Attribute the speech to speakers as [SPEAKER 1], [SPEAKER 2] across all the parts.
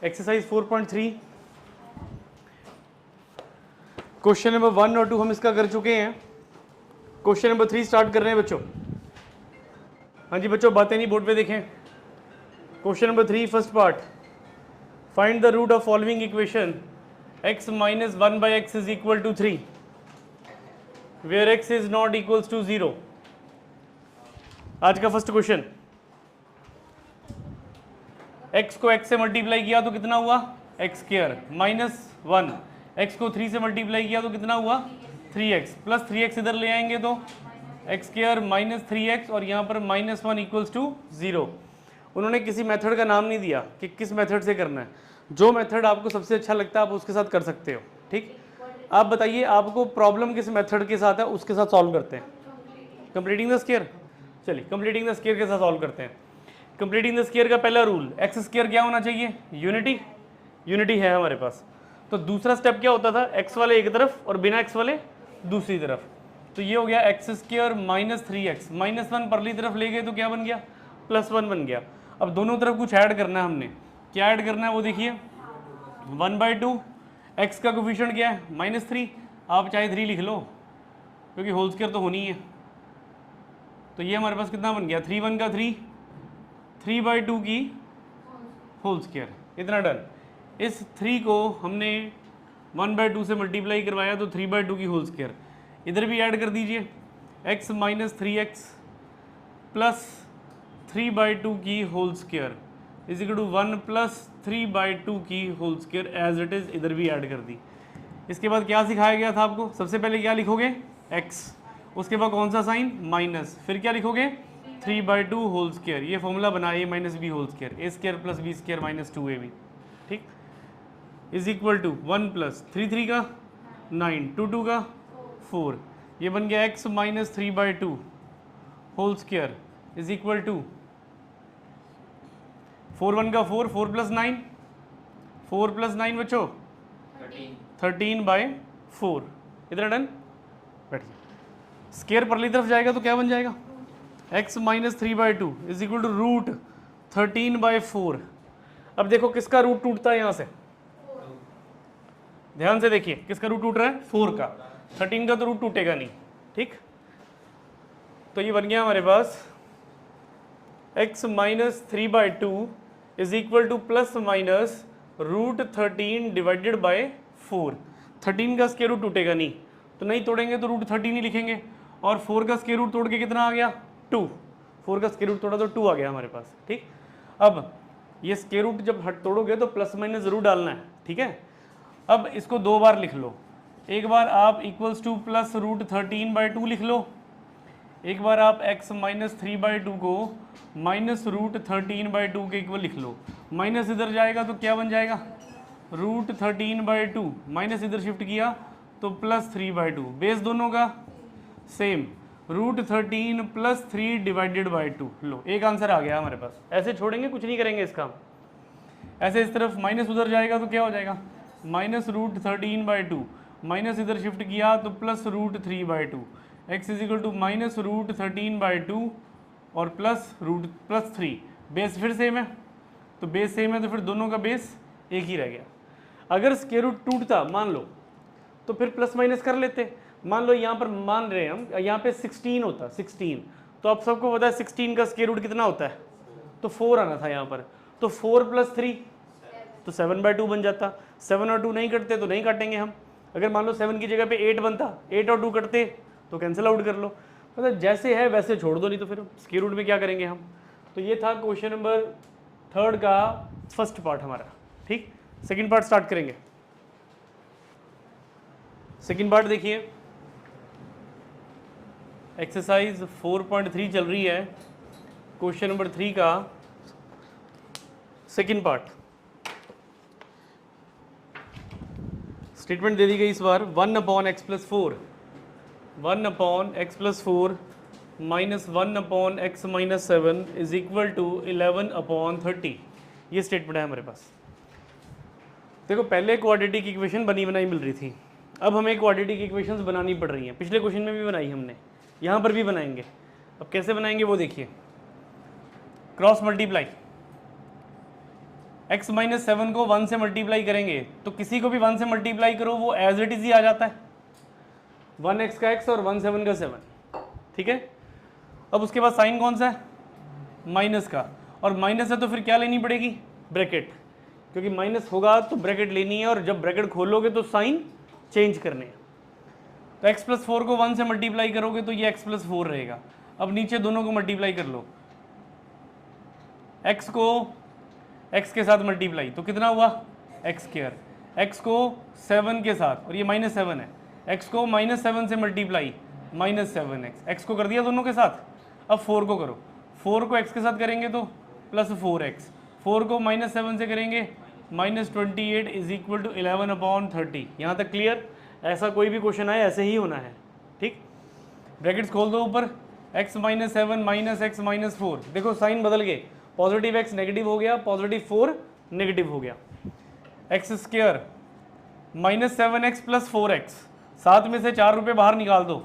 [SPEAKER 1] Exercise 4.3 question number 1 और 2 हम इसका कर चुके हैं। क्वेश्चन नंबर 3 स्टार्ट कर रहे हैं बच्चों। हाँ जी बच्चों, बातें नहीं बोर्ड पे देखें। Question number 3 first part, find the root of following equation x minus 1 by x is equal to 3 where x is not equals to 0। आज का फर्स्ट क्वेश्चन, x को x से मल्टीप्लाई किया तो कितना हुआ x स्क्वायर माइनस 1, x को 3 से मल्टीप्लाई किया तो कितना हुआ 3x प्लस 3x इधर ले आएंगे तो x स्क्वायर माइनस 3x और यहाँ पर माइनस 1 इक्वल्स टू 0। उन्होंने किसी मेथड का नाम नहीं दिया कि किस मेथड से करना है। जो मेथड आपको सबसे अच्छा लगता है आप उसके साथ कर सकते हो। ठीक, आप बताइए आपको प्रॉब्लम किस मेथड के साथ है, उसके साथ सॉल्व करते हैं। कंप्लीटिंग द स्क्वायर, चलिए कंप्लीटिंग द स्क्वायर के साथ सॉल्व करते हैं। कंप्लीटिंग द स्क्वायर का पहला रूल, एक्स स्क्वायर क्या होना चाहिए, यूनिटी। यूनिटी है हमारे पास। तो दूसरा स्टेप क्या होता था, एक्स वाले एक तरफ और बिना एक्स वाले दूसरी तरफ। तो ये हो गया x square minus 3x, minus 1 परली तरफ ले गए तो क्या बन गया प्लस 1 बन गया। अब दोनों तरफ कुछ ऐड करना है हमने, क्या ऐड करना है वो देखिए। 1/2 एक्स का कोफिशिएंट क्या है -3, आप चाहे 3 लिख लो क्योंकि होल स्क्वायर तो होनी है। तो ये हमारे पास कितना बन गया 3 1 का 3, 3/2 की होल स्क्वायर, इतना डन। इस 3 को हमने 1/2 से मल्टीप्लाई करवाया तो 3/2 की होल स्क्वायर, इधर भी ऐड कर दीजिए x माइनस 3x प्लस 3/2 की whole square is equal to 1 plus 3/2 की whole square as it is, इधर भी ऐड कर दी। इसके बाद क्या सिखाया गया था आपको, सबसे पहले क्या लिखोगे x, उसके बाद कौन सा साइन माइनस, फिर क्या लिखोगे 3/2 होल स्क्वायर। ये फॉर्मूला बना a minus B whole square, a square plus B square minus 2ab, ठीक, इज इक्वल टू 1 प्लस 3 3 का 9, 2 2 का 4, ये बन गया x minus 3/2 whole square is equal to 4 1 का 4, 4 प्लस 9, 4 प्लस 9 बच्चों 13/4, इधर डन। बैठिए, स्क्वायर परली तरफ जाएगा तो क्या बन जाएगा x minus 3/2 is equal to root 13/4। अब देखो किसका रूट टूटता है यहाँ से, ध्यान से देखिए किसका रूट टूट रहा है 4 का, 13 का तो रूट टूटेगा नहीं। ठीक, तो ये बन गया हमारे पास x minus 3/2 is equal to plus minus root 13 divided by 4। 13 का स्क्वायर रूट टूटेगा नहीं, तो नहीं तोड़ेंगे तो रूट 13 ही लिखेंगे, और 4 का स्क्वायर रूट तोड़ के कितना आ गया 2, 4 का स्क्वायर रूट तोड़ा तो 2 आ गया हमारे पास। ठीक, अब ये स्क्वायर रूट जब हट तोड़ोगे तो प्लस माइनस जरूर डालना है। ठीक है, अब इसको 2 बार लिख लो, एक बार आप इक्वल्स टू प्लस रूट 13/2 लिख लो, एक बार आप x माइनस 3/2 को माइनस रूट 13/2 के इक्वल लिख लो। माइनस इधर जाएगा तो क्या बन जाएगा रूट 13/2, माइनस इधर शिफ्ट किया तो प्लस 3/2, बेस दोनों का same, root 13 plus 3 divided by 2। लो एक आंसर आ गया हमारे पास। ऐसे छोड़ेंगे, कुछ नहीं करेंगे इसका। ऐसे इस तरफ माइनस उधर जाएगा तो क्या हो जाएगा माइनस रूट 13/2, माइनस इधर शिफ्ट किया तो plus root 3/2, x is equal to minus root 13/2 और प्लस रूट प्लस 3, बेस फिर सेम है, तो बेस सेम है तो फिर दोनों का बेस एक ही रह गया। अगर स्क्वायर रूट टूटता मान लो तो फिर प्लस माइनस कर लेते। मान लो यहाँ पर मान रहे हैं हम, यहाँ पे 16 होता, 16, तो आप सबको पता है 16 का स्क्वायर रूट कितना होता है, तो 4 आना था यहाँ पर, तो 4 प्लस 3 तो 7/2 बन जाता। 7 और 2 नहीं कटते तो नहीं काटेंगे हम। अगर मान लो 7 की जगह पे 8 बनता, 8 और 2 कटते तो कैंसिल आउट कर लो। मतलब जैसे है वैसे छोड़ दो, नहीं तो फिर स्क्वायर रूट में क्या करेंगे हम। तो ये था क्वेश्चन नंबर 3 का फर्स्ट पार्ट हमारा। ठीक, सेकंड पार्ट स्टार्ट करेंगे। सेकंड पार्ट देखिए, एक्सरसाइज 4.3 चल रही है, क्वेश्चन नंबर 3 का सेकंड पार्ट। स्टेटमेंट दे दी गई इस बार 1/x + 4, 1/x + 4 minus 1/x - 7 is equal to 11/30। ये स्टेटमेंट है हमारे पास। देखो पहले क्वाड्रेटिक इक्वेशन बनी बनाई मिल रही थी, अब हमें क्वाड्रेटिक इक्वेशंस बनानी पड़ रही हैं। पिछले क्वेश्चन में भी बनाई हमने, यहाँ पर भी बनाएंगे। अब कैसे बनाएंगे वो देखिए, क्रॉस मल्टीप्लाई, x माइनस 7 को 1 से मल्टीप्लाई करेंगे तो किसी को भी 1 से मल्टीप्लाई करो वो एज इट इज ही आ जाता है, 1x का x और 1 7 का 7, ठीक है। अब उसके बाद साइन कौन सा है, माइनस का, और माइनस है तो फिर क्या लेनी पड़ेगी, ब्रैकेट, क्योंकि माइनस होगा तो ब्रैकेट लेनी है, और जब ब्रैकेट खोलोगे तो साइन चेंज करने हैं। तो x प्लस 4 को 1 से मल्टीप्लाई करोगे तो ये x प्लस 4 रहेगा। अब नीचे दोनों को मल्टीप्लाई कर लो, x को x के साथ मल्टीप्लाई तो कितना हुआ x स्क्वायर, x को 7 के साथ, और ये माइनस 7 है, x को माइनस 7 से मल्टीप्लाई माइनस 7x, x को कर दिया दोनों के साथ। अब 4 को करो, 4 को x के साथ करेंगे तो प्लस 4x, 4 को माइनस 7 से करेंगे माइनस 28 इज इक्वल टू 11/30। यहाँ तक क्लियर। ऐसा कोई भी क्वेश्चन आए ऐसे ही होना है, ठीक। ब्रैकेट्स खोल दो ऊपर, x minus 7 minus x minus 4, देखो साइन बदल गए, पॉजिटिव x नेगेटिव हो गया, पॉजिटिव 4 नेगेटिव हो गया। X square minus 7x plus 4x, 7 में से 4 रुपये बाहर निकाल दो,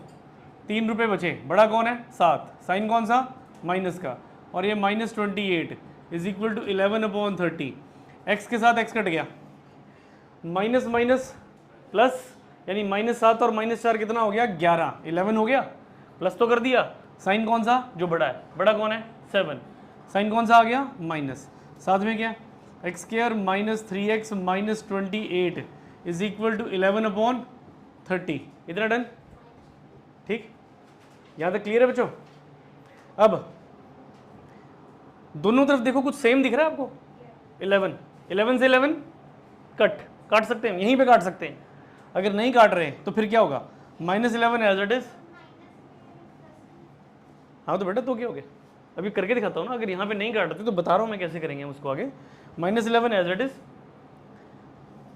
[SPEAKER 1] 3 रुपये बचे, बड़ा कौन है 7, साइन कौन सा माइनस का, और ये minus 28 is equal to 11/30। x के साथ x कट गया, माइनस माइनस प्लस, यानी माइनस 7 और माइनस 4 कितना हो गया 11, 11 हो गया, प्लस तो कर दिया, साइन कौन सा जो बड़ा है, बड़ा कौन है 7, साइन कौन सा आ गया माइनस, साथ में क्या x square minus 3x minus 28 is equal to 11/30। इतना डन, ठीक। यहाँ तक क्लियर है बच्चों। अब दोनों तरफ देखो कुछ सेम दिख रहा है आपको, 11 से 11 काट सकते हैं, यहीं पे काट सकते हैं। अगर नहीं काट रहे तो फिर क्या होगा, माइनस 11 एज इट इज। हाँ तो बेटा तो क्या हो गया, अभी करके दिखाता हूँ ना, अगर यहाँ पे नहीं काटते तो बता रहा हूँ मैं कैसे करेंगे हम उसको आगे। Minus 11 as it is,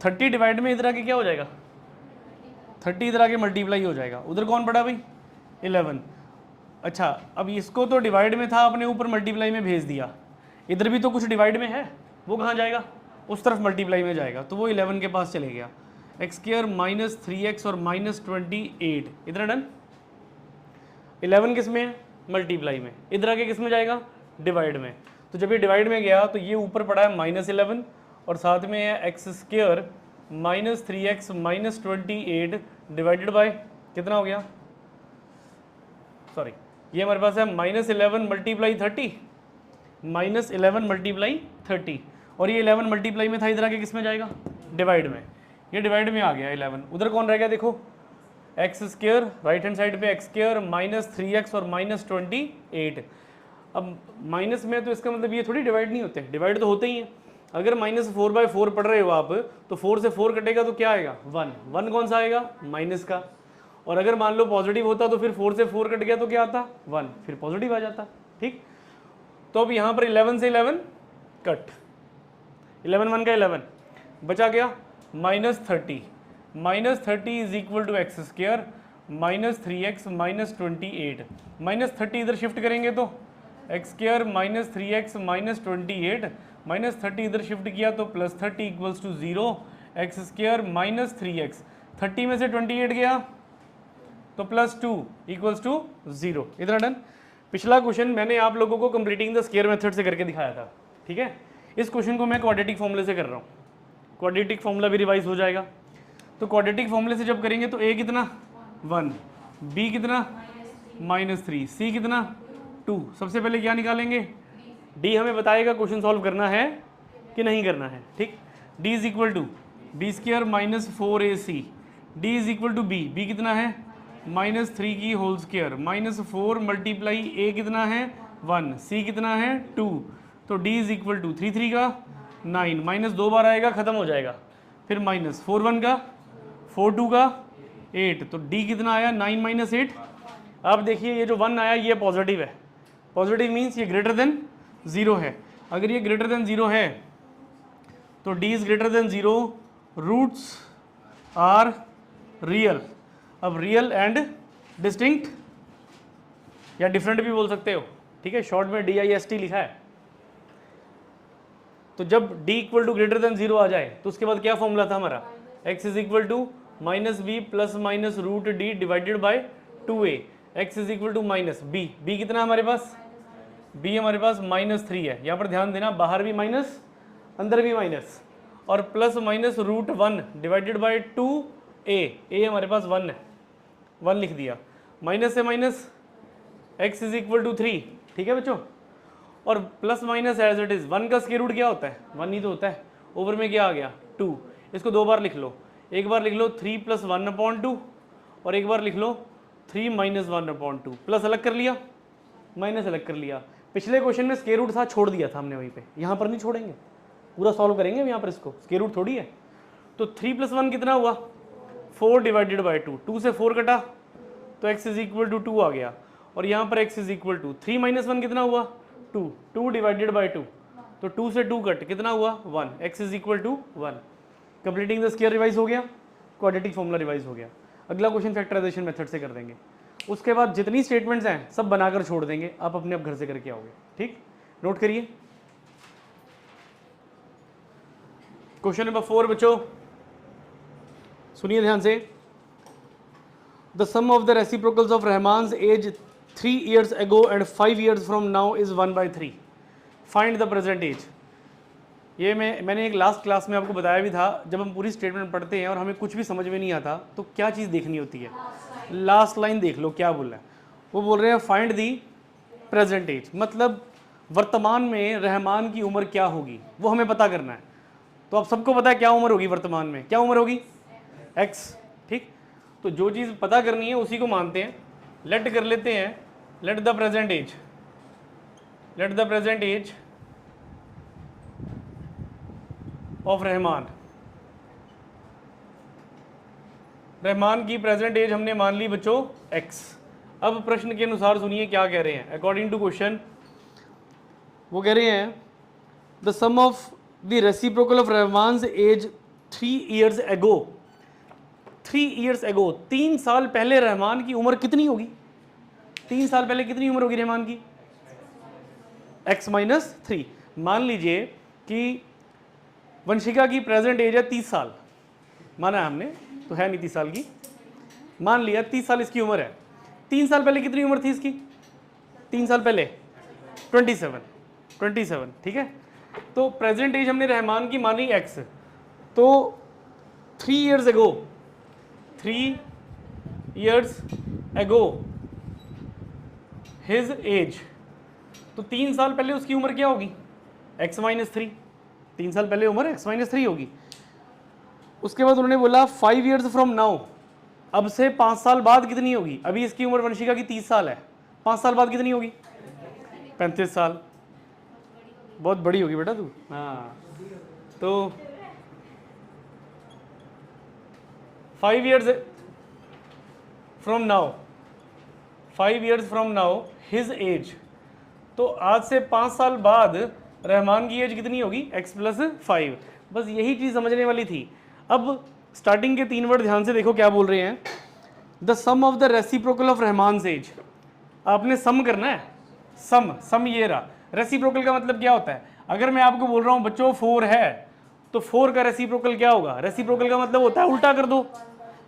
[SPEAKER 1] 30 divide में इधर आके क्या हो जाएगा 30, इधर आके मल्टीप्लाई हो जाएगा, उधर कौन पड़ा भाई 11। अच्छा अब इसको तो डिवाइड में था, अपने ऊपर मल्टीप्लाई में भेज दिया, इधर भी तो कुछ डिवाइड में है, वो कहाँ जाएगा उस तरफ मल्टीप्लाई में जाएगा, तो वो 11 के पास चले गया। एक्स स्क्वायर माइनस 3x और माइनस 28, इतना डन। 11 किस में है मल्टीप्लाई में, इधर आके किस में जाएगा डिवाइड में, तो जब ये डिवाइड में गया तो ये ऊपर पड़ा है माइनस 11 और साथ में है x square minus 3x minus 28 divided by कितना हो गया, सॉरी ये हमारे पास है माइनस 11 मल्टीप्लाई 30, माइनस 11 मल्टीप्लाई 30, और ये 11 मल्टीप्लाई में था, इधर आके किस में जाएगा डिवाइड में, ये डिवाइड में आ गया 11, उधर कौन रह गया देखो x square, right hand side पे एक्स स्क्वायर माइनस 3x और माइनस 28। अब माइनस में तो इसका मतलब ये थोड़ी डिवाइड नहीं होते, डिवाइड तो होते ही हैं। अगर माइनस 4/4 पढ़ रहे हो आप तो 4 से 4 कटेगा तो क्या आएगा 1, 1 कौन सा आएगा माइनस का, और अगर मान लो पॉजिटिव होता तो फिर 4 से 4 कट गया तो क्या आता 1, फिर पॉजिटिव आ जाता, ठीक। तो अब यहाँ पर 11 से 11 कट, 11 1 का 11 बचा गया minus 30, minus 30 is equal to x square minus 3x minus 28, minus 30 इधर शिफ्ट करेंगे तो x square minus 3x minus 28, minus 30 इधर शिफ्ट किया तो plus 30 equals to 0, x square minus 3x, 30 में से 28 गया तो प्लस 2 इक्वल्स टू 0। इधर डन। पिछला क्वेश्चन मैंने आप लोगों को कंप्लीटिंग द स्क्वायर मेथड से करके दिखाया था, ठीक है। इस क्वेश्चन को मैं क्वाड्रेटिक फॉर्मूले से कर रहा हूँ, क्वाड्रेटिक फॉर्मूला भी रिवाइज हो जाएगा। तो क्वाड्रेटिक फॉर्मूले से जब करेंगे तो a कितना 1, b कितना -3, c कितना 2। सबसे पहले क्या निकालेंगे d, हमें बताएगा क्वेश्चन सॉल्व करना है कि नहीं करना है, ठीक। d is equal to B square minus 4ac, d is equal to b कितना है -3 की होल स्क्वायर माइनस 4 मल्टीप्लाई a कितना है 1, c कितना है 2, तो d इज इक्वल टू 3 3 का 9, माइनस 2 बार आएगा खत्म हो जाएगा, फिर माइनस 4 1 का 4 2 का 8, तो d कितना आया 9 माइनस 8। अब देखिए ये जो 1 आया ये पॉजिटिव है, पॉजिटिव मीन्स ये ग्रेटर देन 0 है, अगर ये ग्रेटर देन 0 है तो d is greater than 0, roots are real. अब रियल एंड डिस्टिंक्ट या डिफरेंट भी बोल सकते हो, ठीक है, शॉर्ट में DIST लिखा है। तो जब d equal to greater than 0 आ जाए तो उसके बाद क्या फॉर्मूला था हमारा, x is equal to minus B plus minus root D divided by 2a, x is equal to minus b, कितना हमारे पास b हमारे पास -3 है। यहाँ पर ध्यान देना बाहर भी माइनस अंदर भी माइनस, और plus minus root 1 divided by 2a, हमारे पास 1 है, 1 लिख दिया, माइनस से minus x is equal to 3, ठीक है बच्चों, और plus minus as it is, 1 का स्क्वायर रूट क्या होता है, 1 ही तो होता है, ओवर में क्या आ गया 2, इसको 2 बार लिख लो, एक बार लिख लो 3 प्लस 1/2 और एक बार लिख लो 3 माइनस 1/2, प्लस अलग कर लिया, माइनस अलग कर लिया। पिछले क्वेश्चन में स्क्वायर रूट था, छोड़ दिया था हमने वहीं पे, यहाँ पर नहीं छोड़ेंगे, पूरा सॉल्व करेंगे यहाँ पर, इसको स्क्वायर रूट थोड़ी है। तो 3 + 1 कितना हुआ, 4 डिवाइडेड बाई 2, 2 से 4 कटा तो x इज इक्वल टू 2 आ गया, और यहाँ पर x इज इक्वल टू 3 - 1 कितना हुआ 2, 2 डिवाइडेड बाई 2, तो 2 से 2 कट कितना हुआ 1, x is equal to 1। Completing the square revise हो गया, क्वाड्रेटिक फॉर्मूला रिवाइज हो गया। अगला क्वेश्चन फैक्टराइजेशन मेथड से कर देंगे, उसके बाद जितनी स्टेटमेंट्स हैं सब बनाकर छोड़ देंगे, आप अपने आप घर से करके आओगे, ठीक, नोट करिए। क्वेश्चन नंबर 4 बच्चों सुनिए ध्यान से, the sum of the reciprocals of Rahman's age 3 years ago and 5 years from now is 1/3, find the present age. ये मैंने एक लास्ट क्लास में आपको बताया भी था, जब हम पूरी स्टेटमेंट पढ़ते हैं और हमें कुछ भी समझ में नहीं आता तो क्या चीज़ देखनी होती है, लास्ट लाइन देख लो क्या बोल रहा है। वो बोल रहे हैं फाइंड दी प्रेजेंट एज, मतलब वर्तमान में रहमान की उम्र क्या होगी वो हमें पता करना है। तो आप सबको पता है क्या उम्र होगी वर्तमान में, क्या उम्र होगी x, ठीक। तो जो चीज़ पता करनी है उसी को मानते हैं, लेट कर लेते हैं, let the present age, let the present age of Rahman, Rahman की प्रेजेंट एज हमने मान ली बच्चों x। अब प्रश्न के अनुसार सुनिए क्या कह रहे हैं, अकॉर्डिंग टू क्वेश्चन वो कह रहे हैं the sum of the reciprocal of Rahman's age 3 years ago, 3 years ago 3 साल पहले रहमान की उम्र कितनी होगी, 3 साल पहले कितनी उम्र होगी रहमान की, x - 3। मान लीजिए कि वंशिका की प्रेजेंट एज है 30 साल, माना है हमने, तो है नहीं 30 साल की, मान लिया 30 साल इसकी उम्र है। 3 साल पहले कितनी उम्र थी इसकी, 3 साल पहले 27, ठीक है। तो प्रेजेंट एज हमने रहमान की मानी x, तो 3 years ago, 3 years ago his age, तो 3 साल पहले उसकी उम्र क्या होगी x - 3, 3 साल पहले उम्र x - 3 होगी। उसके बाद उन्होंने बोला 5 years from now, अब से 5 साल बाद कितनी होगी, अभी इसकी उम्र वंशिका की 30 साल है, 5 साल बाद कितनी होगी 35 साल, बहुत बड़ी होगी बेटा तू, हाँ। तो 5 years from now, 5 years from now his age, तो आज से 5 साल बाद रहमान की एज कितनी होगी x + 5, बस यही चीज़ समझने वाली थी। अब स्टार्टिंग के 3 वर्ड ध्यान से देखो क्या बोल रहे हैं, the sum of the reciprocal of Rahman's age, आपने सम करना है, सम ये रहा। रेसिप्रोकल का मतलब क्या होता है, अगर मैं आपको बोल रहा हूँ बच्चों 4 है तो 4 का रेसिप्रोकल क्या होगा, रेसिप्रोकल का मतलब होता है उल्टा कर दो,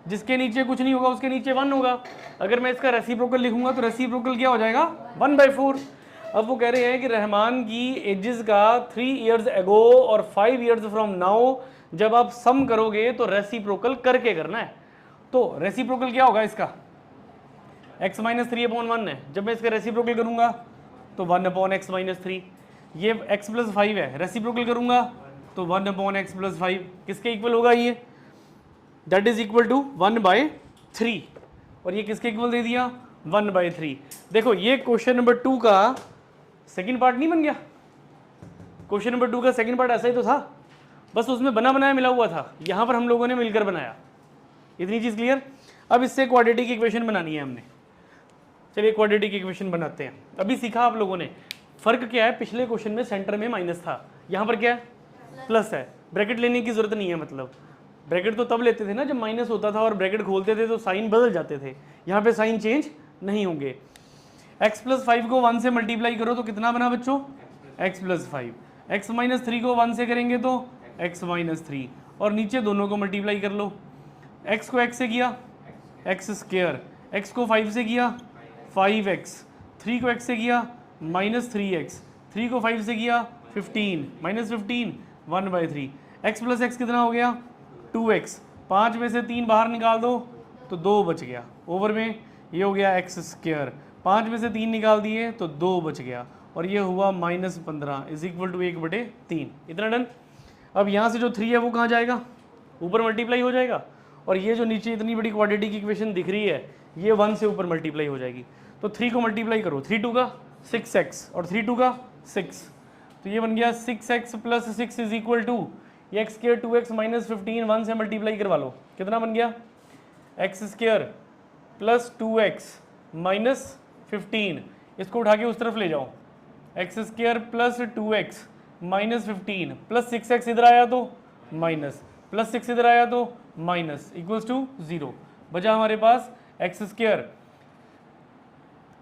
[SPEAKER 1] जिसके नीचे कुछ नहीं होगा उसके नीचे 1 होगा। अगर मैं इसका रेसिप्रोकल लिखूंगा तो रेसिप्रोकल क्या हो जाएगा 1/4। अब वो कह रहे हैं कि रहमान की एजेस का 3 years ago और 5 years from now जब आप सम करोगे तो रेसिप्रोकल करके करना है। तो रेसिप्रोकल क्या होगा इसका, x - 3/1 है, जब मैं इसका रेसिप्रोकल करूंगा तो 1/x - 3, ये x + 5 है, रेसिप्रोकल करूंगा तो 1/x + 5 किसके इक्वल होगा, ये दैट इज इक्वल टू 1/3, और ये किसके इक्वल दे दिया 1/3। देखो ये क्वेश्चन नंबर 2 का सेकंड पार्ट नहीं बन गया, क्वेश्चन नंबर 2 का सेकंड पार्ट ऐसा ही तो था, बस उसमें बना बनाया मिला हुआ था, यहाँ पर हम लोगों ने मिलकर बनाया। इतनी चीज़ क्लियर। अब इससे क्वाड्रेटिक इक्वेशन बनानी है हमने, चलिए क्वाड्रेटिक इक्वेशन बनाते हैं। अभी सीखा आप लोगों ने, फर्क क्या है, पिछले क्वेश्चन में सेंटर में माइनस था, यहाँ पर क्या है प्लस है, ब्रैकेट लेने की जरूरत नहीं है, मतलब ब्रैकेट तो तब लेते थे ना जब माइनस होता था और ब्रैकेट खोलते थे तो साइन बदल जाते थे, यहाँ पे साइन चेंज नहीं होंगे। x + 5 को 1 से मल्टीप्लाई करो तो कितना बना बच्चों x + 5, x - 3 को 1 से करेंगे तो x - 3, और नीचे दोनों को मल्टीप्लाई कर लो, x को x से किया x², x को 5 से किया 5x, 3 को x से किया -3x, 3 को 5 से किया 15, -15, 1/3। x प्लस एक्स कितना हो गया 2x, 5 में से 3 बाहर निकाल दो तो 2 बच गया, ओवर में ये हो गया एक्स स्क्वायर, 5 में से 3 निकाल दिए तो 2 बच गया, और ये हुआ -15 इज इक्वल टू 1/3। इतना डन। अब यहाँ से जो 3 है वो कहाँ जाएगा, ऊपर मल्टीप्लाई हो जाएगा, और ये जो नीचे इतनी बड़ी क्वाड्रेटिक इक्वेशन दिख रही है ये 1 से ऊपर मल्टीप्लाई हो जाएगी। तो 3 को मल्टीप्लाई करो, 3 2 का 6x और 3 2 का 6, तो ये बन गया 6x plus 6 is equal to ये एक्स स्क्र 2x माइनस 15, 1 से मल्टीप्लाई करवा लो, कितना बन गया x square plus 2x minus 15, इसको उठा के उस तरफ ले जाओ, x square plus 2x minus 15 plus 6x इधर आया तो माइनस, प्लस 6 इधर आया तो माइनस, इक्वल्स टू 0। बचा हमारे पास एक्स स्क्र,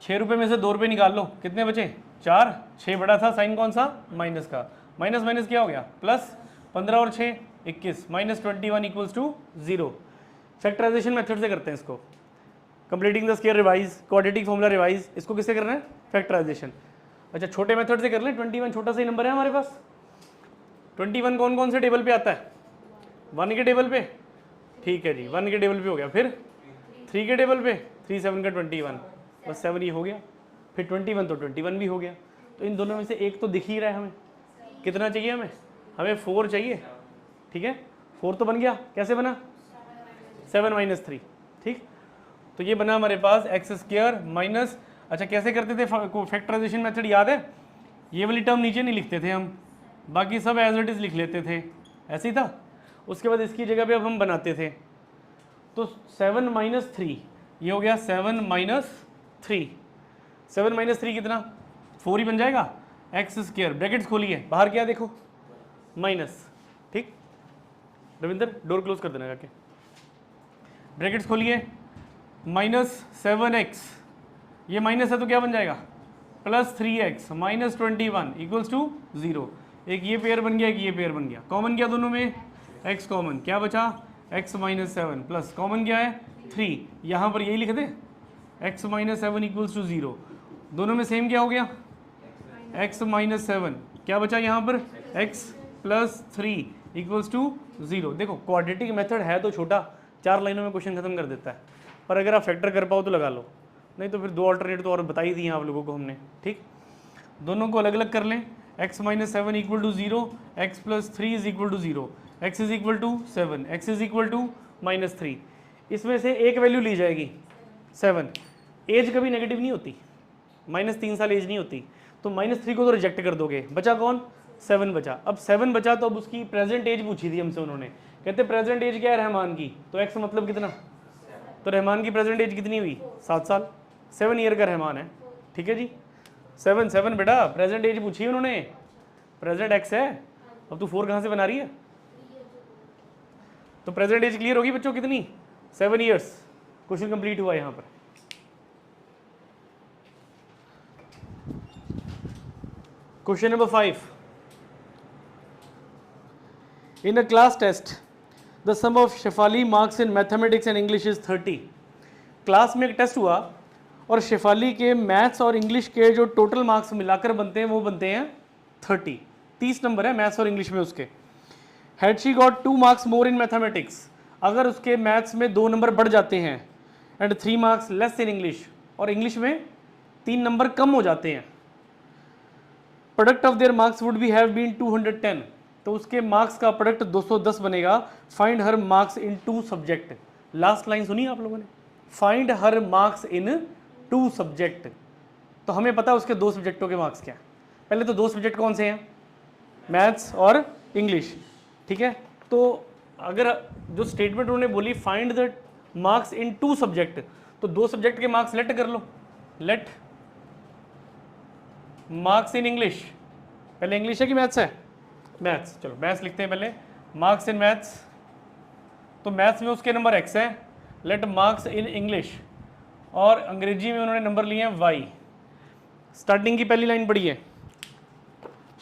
[SPEAKER 1] 6 रुपये में से 2 रुपये निकाल लो, कितने बचे 4, 6 बड़ा था, साइन कौन सा माइनस का, माइनस माइनस क्या हो गया प्लस, 15 और 6 21, minus 21 equals to 0। Factorization method से करते हैं इसको, completing the square revise, quadratic formula revise, इसको किससे करना है फैक्टराइजेशन। अच्छा छोटे मेथड से कर लें, 21 छोटा सा ही नंबर है हमारे पास, 21 कौन कौन से टेबल पे आता है 1 के टेबल पे, ठीक है जी 1 के टेबल पे हो गया, फिर 3 के टेबल पे 3 7 का 21, बस 7 ही हो गया, फिर 21 तो 21 भी हो गया। तो इन दोनों में से एक तो दिख ही रहा है हमें, कितना चाहिए हमें, हमें 4 चाहिए, ठीक है 4 तो बन गया, कैसे बना 7 माइनस 3, ठीक। तो ये बना हमारे पास एक्स स्क्वायर माइनस, अच्छा कैसे करते थे फैक्टराइजेशन मेथड याद है, ये वाली टर्म नीचे नहीं लिखते थे हम, बाकी सब एज इट इज लिख लेते थे, ऐसे ही था। उसके बाद इसकी जगह पे अब हम बनाते थे, तो 7 माइनस 3 ये हो गया 7 माइनस 3, 7 माइनस 3 कितना 4 ही बन जाएगा, एक्स स्क्वायर ब्रैकेट्स खोलिए, बाहर क्या देखो माइनस, ठीक रविंदर डोर क्लोज कर देना जाके, ब्रैकेट्स खोलिए, माइनस 7x, ये माइनस है तो क्या बन जाएगा plus 3x minus 21 equals to 0। एक ये पेयर बन गया, एक ये पेयर बन गया, कॉमन क्या दोनों में x कॉमन, क्या बचा x माइनस 7 प्लस कॉमन क्या है 3, यहाँ पर यही लिख दे x माइनस 7 इक्वल्स टू 0, दोनों में सेम क्या हो गया x माइनस 7, क्या बचा यहाँ पर x प्लस 3 इक्वल्स टू 0। देखो क्वाड्रेटिक मेथड है तो छोटा, 4 लाइनों में क्वेश्चन खत्म कर देता है, पर अगर आप फैक्टर कर पाओ तो लगा लो, नहीं तो फिर 2 अल्टरनेट तो और बता ही दिए आप लोगों को हमने, ठीक। दोनों को अलग अलग कर लें, x minus 7 equal to 0, x plus 3 is equal to 0, x is equal to 7, x is equal to minus 3, इसमें से एक वैल्यू ली जाएगी 7, एज कभी नेगेटिव नहीं होती, -3 साल एज नहीं होती, तो -3 को तो रिजेक्ट कर दोगे, बचा कौन 7 बचा। अब 7 बचा तो अब उसकी प्रेजेंट एज पूछी थी हमसे उन्होंने, कहते प्रेजेंट एज क्या है रहमान की, तो x मतलब कितना, तो रहमान की प्रेजेंट एज कितनी हुई 7 साल, 7 ईयर का रहमान है, ठीक है जी 7 7 बेटा प्रेजेंट एज पूछी उन्होंने, प्रेजेंट x है, अब तू 4 कहाँ से बना रही है, तो प्रेजेंट एज क्लियर होगी बच्चों कितनी 7 ईयर्स। क्वेश्चन कंप्लीट हुआ यहाँ पर। Question number 5, in a class test the sum of Shefali marks in mathematics and English is 30। Class में एक टेस्ट हुआ और शेफाली के मैथ्स और इंग्लिश के जो टोटल मार्क्स मिलाकर बनते हैं वो बनते हैं 30, 30 नंबर है मैथ्स और इंग्लिश में उसके। Had she got 2 marks more in mathematics, अगर उसके मैथ्स में 2 नंबर बढ़ जाते हैं, and 3 marks less in English, और इंग्लिश में 3 नंबर कम हो जाते हैं, product of their marks would be have been 210, तो उसके मार्क्स का प्रोडक्ट 210 बनेगा। Find her marks in 2 subject, last line सुनी आप लोगों ने, find her marks in 2 subject, तो हमें पता है उसके 2 सब्जेक्टों के मार्क्स क्या है। पहले तो 2 सब्जेक्ट कौन से हैं, मैथ्स और इंग्लिश, ठीक है। तो अगर जो स्टेटमेंट उन्होंने बोली find the marks in 2 subject, तो 2 सब्जेक्ट के मार्क्स लेट कर लो, लेट मार्क्स इन इंग्लिश, पहले इंग्लिश है कि मैथ्स है, मैथ्स, चलो मैथ्स लिखते हैं पहले, मार्क्स इन मैथ्स, तो मैथ्स में उसके नंबर x है, लेट मार्क्स इन इंग्लिश, और अंग्रेजी में उन्होंने नंबर लिए हैं y। स्टार्टिंग की पहली लाइन पढ़ी है,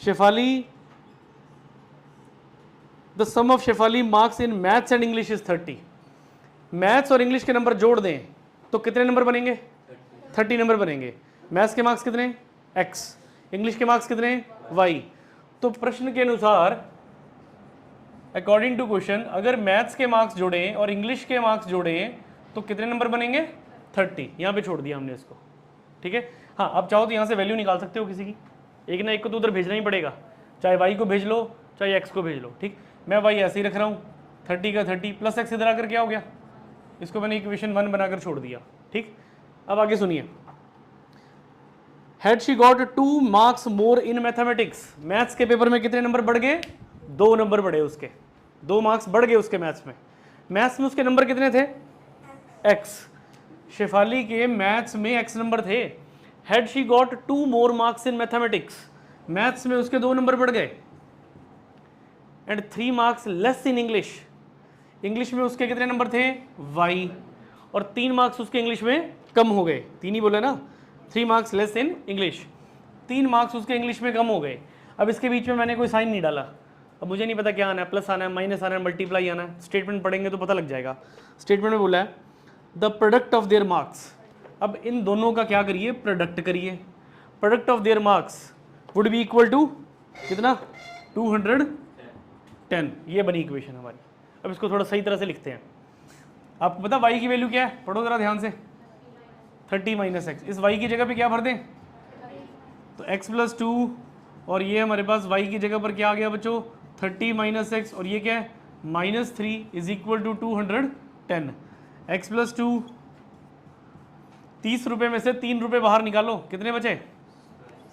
[SPEAKER 1] Shefali the sum of Shefali marks in maths and English is 30। Maths और इंग्लिश के नंबर जोड़ दें तो कितने नंबर बनेंगे 30 नंबर बनेंगे। मैथ्स के मार्क्स कितने x, इंग्लिश के मार्क्स कितने y। तो प्रश्न के अनुसार अकॉर्डिंग टू क्वेश्चन अगर मैथ्स के मार्क्स जोड़े और इंग्लिश के मार्क्स जोड़े तो कितने नंबर बनेंगे 30। यहाँ पे छोड़ दिया हमने इसको, ठीक है। हाँ आप चाहो तो यहाँ से वैल्यू निकाल सकते हो किसी की, एक ना एक को तो उधर भेजना ही पड़ेगा, चाहे वाई को भेज लो चाहे एक्स को भेज लो, ठीक। मैं वाई ऐसे ही रख रहा हूँ, 30 का 30 प्लस एक्स इधर आकर क्या हो गया, इसको मैंने इक्वेशन 1 बनाकर छोड़ दिया, ठीक। अब आगे सुनिए, had she got 2 marks more in mathematics, maths के पेपर में कितने नंबर बढ़ गए, 2 नंबर बढ़े उसके, 2 मार्क्स बढ़ गए उसके मैथ्स में उसके नंबर कितने थे x, शेफाली के मैथ्स में x नंबर थे। Had she got 2 more marks in mathematics, maths में उसके 2 नंबर बढ़ गए। And 3 marks less in English, English में उसके कितने नंबर थे y, और 3 मार्क्स उसके इंग्लिश में कम हो गए, 3 ही बोले ना, 3 marks less in English, 3 marks उसके इंग्लिश में कम हो गए। अब इसके बीच में मैंने कोई साइन नहीं डाला, अब मुझे नहीं पता क्या आना है, प्लस आना है, माइनस आना है, मल्टीप्लाई आना है, स्टेटमेंट पढ़ेंगे तो पता लग जाएगा। स्टेटमेंट में बोला है the product of their marks, अब इन दोनों का क्या करिए, प्रोडक्ट करिए। Product of their marks would be equal to कितना 210, ये बनी इक्वेशन हमारी। अब इसको थोड़ा सही तरह से लिखते हैं। आपको पता y की वैल्यू क्या है, पढ़ो जरा ध्यान से, 30 माइनस एक्स, इस y की जगह पे क्या भर दें, तो x प्लस 2, और ये हमारे पास y की जगह पर क्या आ गया बच्चों 30 माइनस एक्स, और ये क्या है -3 is equal to 210। x plus 2, 30 रुपये में से 3 रुपये बाहर निकालो, कितने बचे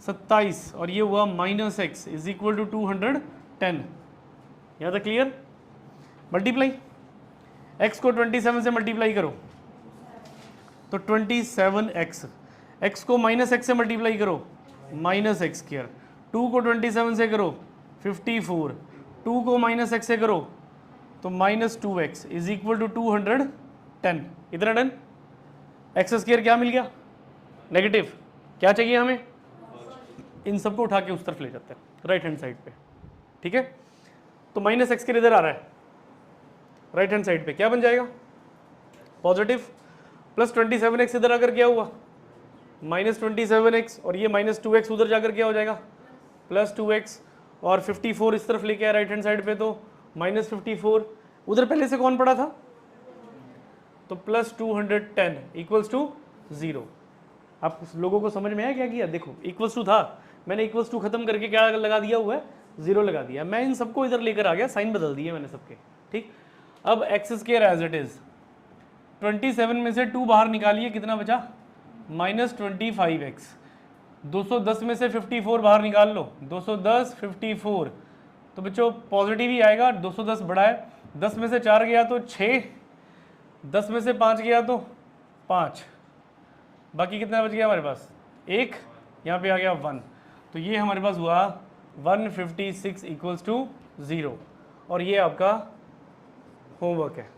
[SPEAKER 1] 27, और ये हुआ -x इज इक्वल टू 210। यहाँ तक क्लियर। मल्टीप्लाई, x को 27 से मल्टीप्लाई करो तो 27x, x को -x से मल्टीप्लाई करो -x², 2 को 27 से करो 54, 2 को -x से करो तो -2x इज इक्वल टू 210। इतना डन। x² क्या मिल गया नेगेटिव, क्या चाहिए हमें, इन सबको उठा के उस तरफ ले जाते हैं राइट हैंड साइड पे, ठीक है। तो -x² इधर आ रहा है राइट हैंड साइड पे, क्या बन जाएगा पॉजिटिव, प्लस 27x इधर आकर क्या हुआ -27x, और ये -2x उधर जाकर क्या हो जाएगा +2x, और 54 इस तरफ लेके आया राइट हैंड साइड पे तो -54, उधर पहले से कौन पड़ा था तो +210 इक्वल्स टू 0। आप लोगों को समझ में आया क्या किया, देखो इक्वल्स टू था, मैंने इक्वल्स टू खत्म करके क्या लगा दिया हुआ है 0 लगा दिया, मैं इन सबको इधर लेकर आ गया, साइन बदल दिए मैंने सबके, ठीक। अब x² एज इट इज, 27 में से 2 बाहर निकालिए, कितना बचा -25x, 210 में से 54 बाहर निकाल लो, 210 54, तो बच्चों पॉजिटिव ही आएगा, 210 बड़ा है, 10 में से 4 गया तो 6, 10 में से 5 गया तो 5, बाकी कितना बच गया हमारे पास 1, यहाँ पे आ गया 1, तो ये हमारे पास हुआ 156 इक्वल्स टू 0। और ये आपका होमवर्क है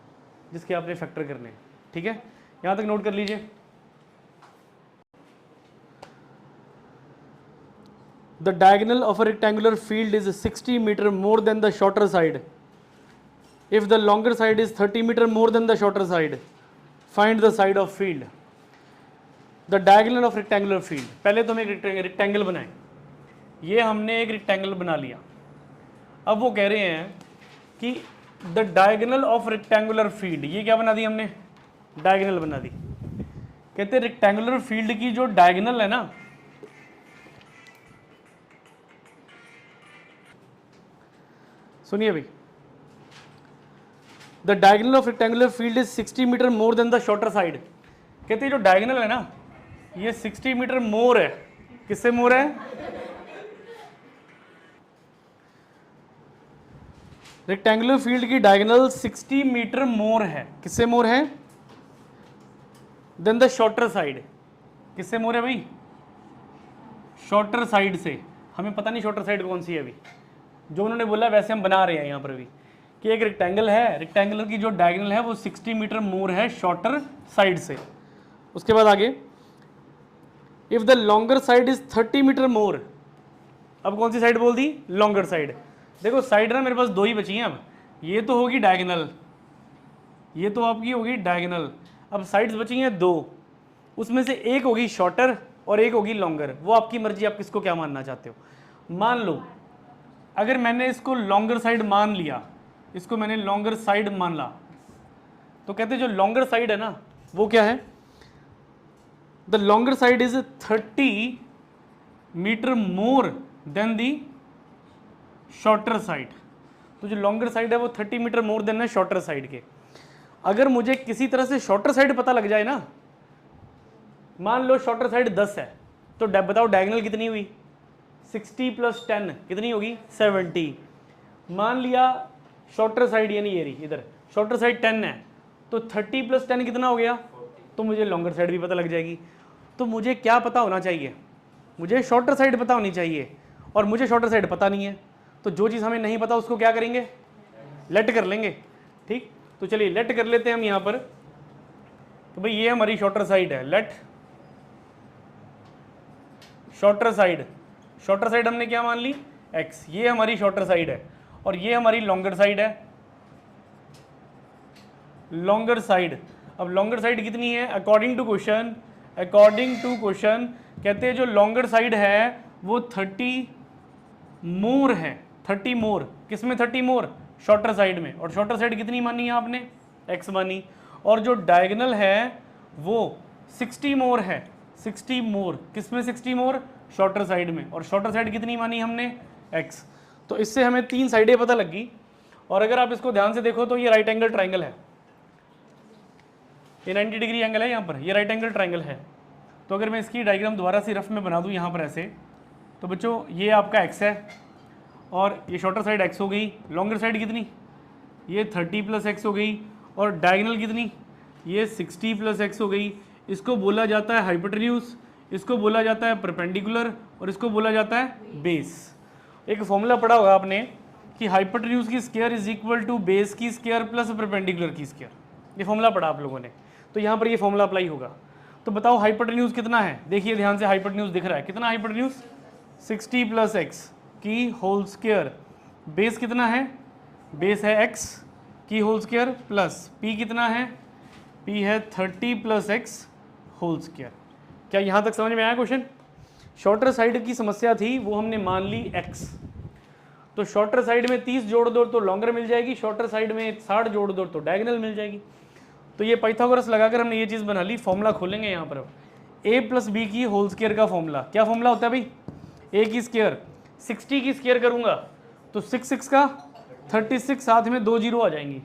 [SPEAKER 1] जिसके आपने फैक्टर करने हैं, ठीक है, यहाँ तक नोट कर लीजिए। The diagonal of a rectangular field is 60 meter more than the shorter side. If the longer side is 30 meter more than the shorter side, find the side of field. The diagonal of rectangular field. पहले तो हम एक rectangle बनाएं, ये हमने एक rectangle बना लिया। अब वो कह रहे हैं कि the diagonal of rectangular field, ये क्या बना दी हमने, डायगोनल बना दी। कहते हैं रेक्टेंगुलर फील्ड की जो डायगोनल है ना, सुनिए भाई, the diagonal of rectangular field is 60 metre more than the shorter side. कहते हैं जो डायगोनल है ना ये 60 मीटर मोर है, किससे मोर है, रेक्टेंगुलर फील्ड की डायगोनल 60 मीटर मोर है, किससे मोर है, देन द शॉर्टर साइड, किससे मोर है भाई, शॉर्टर साइड से। हमें पता नहीं शॉर्टर साइड कौन सी है अभी, जो उन्होंने बोला वैसे हम बना रहे हैं यहाँ पर भी कि एक रेक्टेंगल है, रेक्टेंगुलर की जो डायगोनल है वो 60 मीटर मोर है शॉर्टर साइड से। उसके बाद आगे, if the longer side is 30 metre more, अब कौन सी साइड बोल दी, लॉन्गर साइड। देखो साइड ना मेरे पास 2 ही बची हैं, अब ये तो होगी डायगोनल, ये तो आपकी होगी डायगोनल, अब साइड्स बची हैं 2, उसमें से एक होगी शॉर्टर और एक होगी लॉन्गर, वो आपकी मर्जी, आप किसको क्या मानना चाहते हो। मान लो अगर मैंने इसको लॉन्गर साइड मान लिया इसको मैंने लॉन्गर साइड मान ला, तो कहते हैं जो लॉन्गर साइड है ना वो क्या है, the longer side is 30 metre more than the shorter side. तो जो लॉन्गर साइड है वो 30 मीटर मोर देन है शॉर्टर साइड के। अगर मुझे किसी तरह से शॉर्टर साइड पता लग जाए ना, मान लो शॉर्टर साइड 10 है, तो बताओ डायगोनल कितनी हुई, 60 + 10 कितनी होगी, 70। मान लिया शॉर्टर साइड यानी ये रही इधर, शॉर्टर साइड 10 है, तो 30 + 10 कितना हो गया, तो मुझे लॉन्गर साइड भी पता लग जाएगी। तो मुझे क्या पता होना चाहिए, मुझे शॉर्टर साइड पता होनी चाहिए, और मुझे शॉर्टर साइड पता नहीं है, तो जो चीज़ हमें नहीं पता उसको क्या करेंगे, लेट कर लेंगे। ठीक, तो चलिए लेट कर लेते हैं हम यहाँ पर। तो भाई ये हमारी शॉर्टर साइड है, let shorter side, shorter side हमने क्या मान ली, x, ये हमारी शॉर्टर साइड है, और ये हमारी लॉन्गर साइड है, लॉन्गर साइड। अब लॉन्गर साइड कितनी है, according to question, according to question कहते हैं जो लॉन्गर साइड है वो 30 मोर है, 30 मोर, किसमें 30 मोर, शॉर्टर साइड में। और शॉर्टर साइड कितनी मानी है आपने, x मानी। और जो डायगोनल है वो 60 मोर है, 60 मोर, किसमें 60 मोर, शॉर्टर साइड में। और शॉर्टर साइड कितनी मानी हमने, x। तो इससे हमें 3 साइडें पता लगी। और अगर आप इसको ध्यान से देखो तो ये राइट एंगल ट्राइंगल है, ये 90 डिग्री एंगल है यहाँ पर, ये राइट एंगल ट्राइंगल है। तो अगर मैं इसकी डायग्राम दोबारा से रफ में बना दूँ यहाँ पर ऐसे, तो बच्चों ये आपका x है, और ये शॉर्टर साइड x हो गई, लॉन्गर साइड कितनी, ये 30 + x हो गई, और डायगोनल कितनी, ये 60 + x हो गई। इसको बोला जाता है हाइपोटेन्यूज, इसको बोला जाता है परपेंडिकुलर, और इसको बोला जाता है बेस। एक फॉर्मूला पढ़ा होगा आपने कि हाइपोटेन्यूज की square is equal to base की स्क्वायर प्लस परपेंडिकुलर की स्क्वायर, ये फॉर्मूला पढ़ा आप लोगों ने, तो यहाँ पर ये फॉर्मूला अप्लाई होगा। तो बताओ हाइपोटेन्यूज कितना है, देखिए ध्यान से, हाइपोटेन्यूज दिख रहा है कितना, हाइपोटेन्यूज 60 + x की होल स्क्वायर, बेस कितना है, बेस है x की होल स्क्वायर, प्लस p कितना है, p है 30 + x होल स्क्वायर। क्या यहाँ तक समझ में आया क्वेश्चन। शॉर्टर साइड की समस्या थी वो हमने मान ली x, तो शॉर्टर साइड में 30 जोड़ दो तो लॉन्गर मिल जाएगी, शॉर्टर साइड में 60 जोड़ दो तो डायगोनल मिल जाएगी। तो ये पाइथागोरस लगाकर हमने ये चीज़ बना ली। फॉर्मूला खोलेंगे यहाँ पर, a + b की होल स्क्वायर का फॉर्मूला, क्या फॉर्मूला होता है भाई, a की स्क्वायर 60 की स्क्वायर करूँगा तो 6 का 36, साथ में 2 जीरो आ जाएंगी,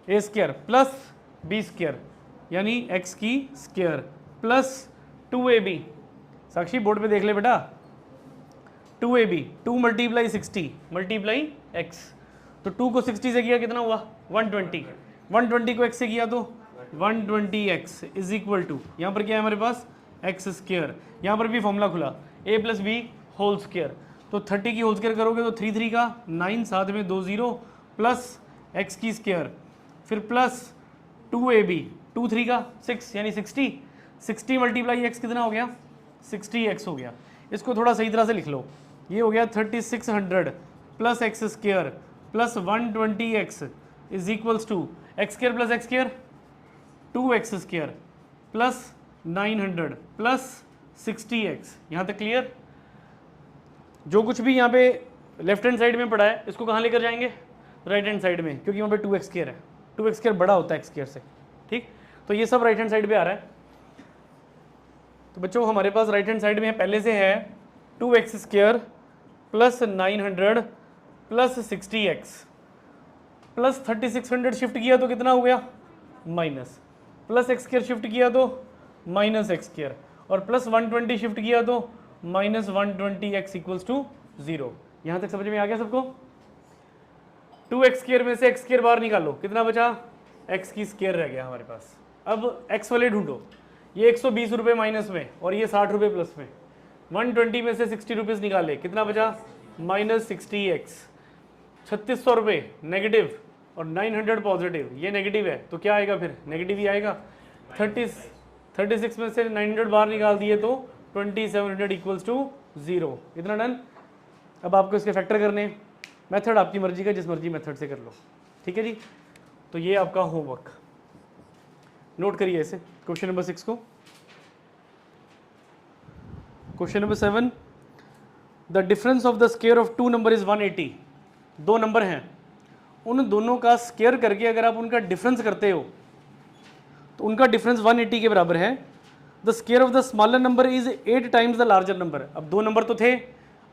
[SPEAKER 1] a square plus b square यानी x की स्क्वायर प्लस 2ab, साक्षी बोर्ड पे देख ले बेटा, 2ab, 2 × 60 × x, तो 2 को 60 से किया कितना हुआ 120, 120 को x से किया तो 120x इज इक्वल टू, यहाँ पर क्या है हमारे पास x स्क्वायर, यहाँ पर भी फॉर्मूला खुला a + b होल स्क्वायर, तो 30 की होल स्क्वायर करोगे तो 3 3 का 9, साथ में 2 0 प्लस x की स्क्वायर, फिर प्लस 2ab, 2 3 का 6 यानी 60, 60 × x कितना हो गया 60x हो गया। इसको थोड़ा सही तरह से लिख लो, ये हो गया 3600 plus x square plus 120x is equals to x square plus x square 2x square plus 900 plus 60x। यहाँ तक क्लियर। जो कुछ भी यहाँ पे लेफ्ट हैंड साइड में पड़ा है इसको कहाँ लेकर जाएंगे, राइट हैंड साइड में, क्योंकि वहाँ पे 2x स्क्वायर है, 2x स्क्वायर बड़ा होता है x स्क्वायर से। ठीक, तो ये सब राइट हैंड साइड पे आ रहा है। तो बच्चों हमारे पास राइट हैंड साइड में पहले से है 2x square plus 900 plus 60x plus 3600 shift किया तो कितना हो गया minus, plus x square shift किया तो माइनस x स्क्वायर, और प्लस 120 शिफ्ट किया तो माइनस 120x इक्वल्स टू 0। यहाँ तक समझ में आ गया सबको। 2x स्क्वायर में से x स्क्वायर बाहर निकालो, कितना बचा, x की स्क्वायर रह गया हमारे पास। अब x वाले ढूंढो, ये 120 रुपये माइनस में और ये 60 रुपये प्लस में, 120 में से 60 रुपीज़ निकाले, कितना बचा माइनस 60x, 3600 रुपये नेगेटिव और 900 पॉजिटिव, ये नेगेटिव है तो क्या आएगा, फिर नेगेटिव ही आएगा। 36 में से 900 बाहर निकाल दिए तो 2700 इक्वल्स टू 0। इतना डन। अब आपको इसके फैक्टर करने, मेथड आपकी मर्जी का, जिस मर्जी मेथड से कर लो, ठीक है जी। तो ये आपका होमवर्क, नोट करिए इसे। क्वेश्चन नंबर 6 को, question number 7, the difference of the square of 2 number is 180। दो नंबर हैं उन दोनों का स्क्वायर करके अगर आप उनका डिफरेंस करते हो तो उनका डिफरेंस 180 के बराबर है। The square of the smaller number is 8 times the larger number. अब दो नंबर तो थे,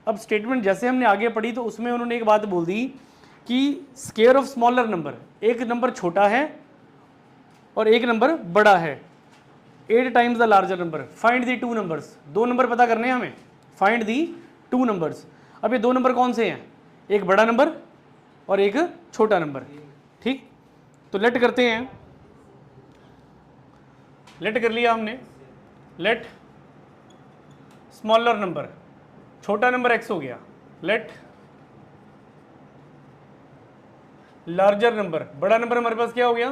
[SPEAKER 1] अब स्टेटमेंट जैसे हमने आगे पढ़ी तो उसमें उन्होंने एक बात बोल दी कि स्क्वायर ऑफ स्मॉलर नंबर, एक नंबर छोटा है और एक नंबर बड़ा है, 8 times the larger number. Find the two numbers, दो नंबर पता करने हैं हमें, फाइंड दी टू नंबर्स। अब ये दो नंबर कौन से हैं, एक बड़ा नंबर और एक छोटा नंबर, ठीक। तो लेट करते हैं, लेट कर लिया हमने, लेट स्मॉलर नंबर, छोटा नंबर x हो गया, लेट लार्जर नंबर, बड़ा नंबर हमारे पास क्या हो गया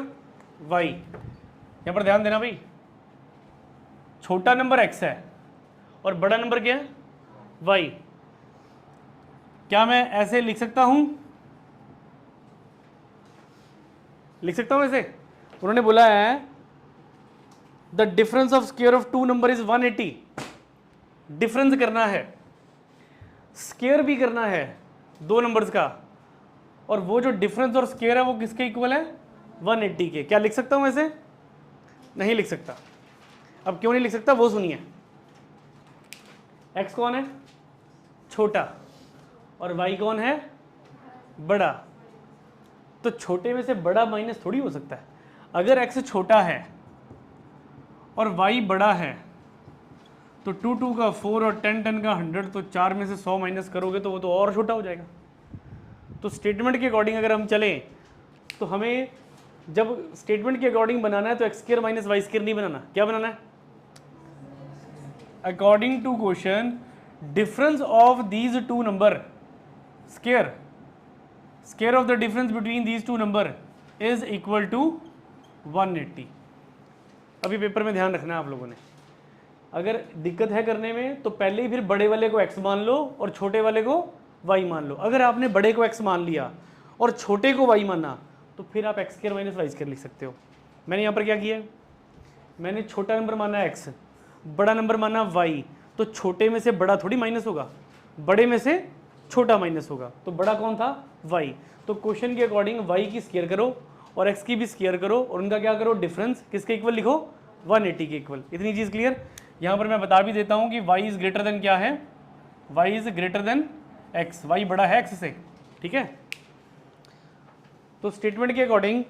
[SPEAKER 1] y। यहां पर ध्यान देना भाई, छोटा नंबर x है और बड़ा नंबर क्या है y। क्या मैं ऐसे लिख सकता हूं, लिख सकता हूं ऐसे? उन्होंने बोला है the difference of square of two number is 180। Difference करना है, स्क्वायर भी करना है दो नंबर्स का, और वो जो डिफरेंस और स्क्वायर है वो किसके इक्वल है 180 के। क्या लिख सकता हूं ऐसे? नहीं लिख सकता। अब क्यों नहीं लिख सकता वो सुनिए। x कौन है छोटा और y कौन है बड़ा, तो छोटे में से बड़ा माइनस थोड़ी हो सकता है। अगर x छोटा है और y बड़ा है तो 2 2 का 4 और 10 10 का 100, तो 4 में से 100 माइनस करोगे तो वो तो और छोटा हो जाएगा। तो स्टेटमेंट के अकॉर्डिंग अगर हम चलें तो हमें जब स्टेटमेंट के अकॉर्डिंग बनाना है तो x square minus y square नहीं बनाना, क्या बनाना है? According to question difference of these two number, square square of the difference between these two number is equal to 180। अभी पेपर में ध्यान रखना है आप लोगों ने, अगर दिक्कत है करने में तो पहले ही फिर बड़े वाले को x मान लो और छोटे वाले को y मान लो। अगर आपने बड़े को x मान लिया और छोटे को y माना तो फिर आप x square minus y square लिख सकते हो। मैंने यहाँ पर क्या किया है, मैंने छोटा नंबर माना x, बड़ा नंबर माना y, तो छोटे में से बड़ा थोड़ी माइनस होगा, बड़े में से छोटा माइनस होगा, तो बड़ा कौन था y। तो क्वेश्चन के अकॉर्डिंग y की स्क्वायर करो और x की भी स्क्वायर करो और उनका क्या करो डिफरेंस किसके इक्वल लिखो 180 के इक्वल। इतनी चीज़ क्लियर। यहाँ पर मैं बता भी देता हूँ कि y इज ग्रेटर देन क्या है, y is greater then x, y बड़ा है x से, ठीक है। तो स्टेटमेंट के according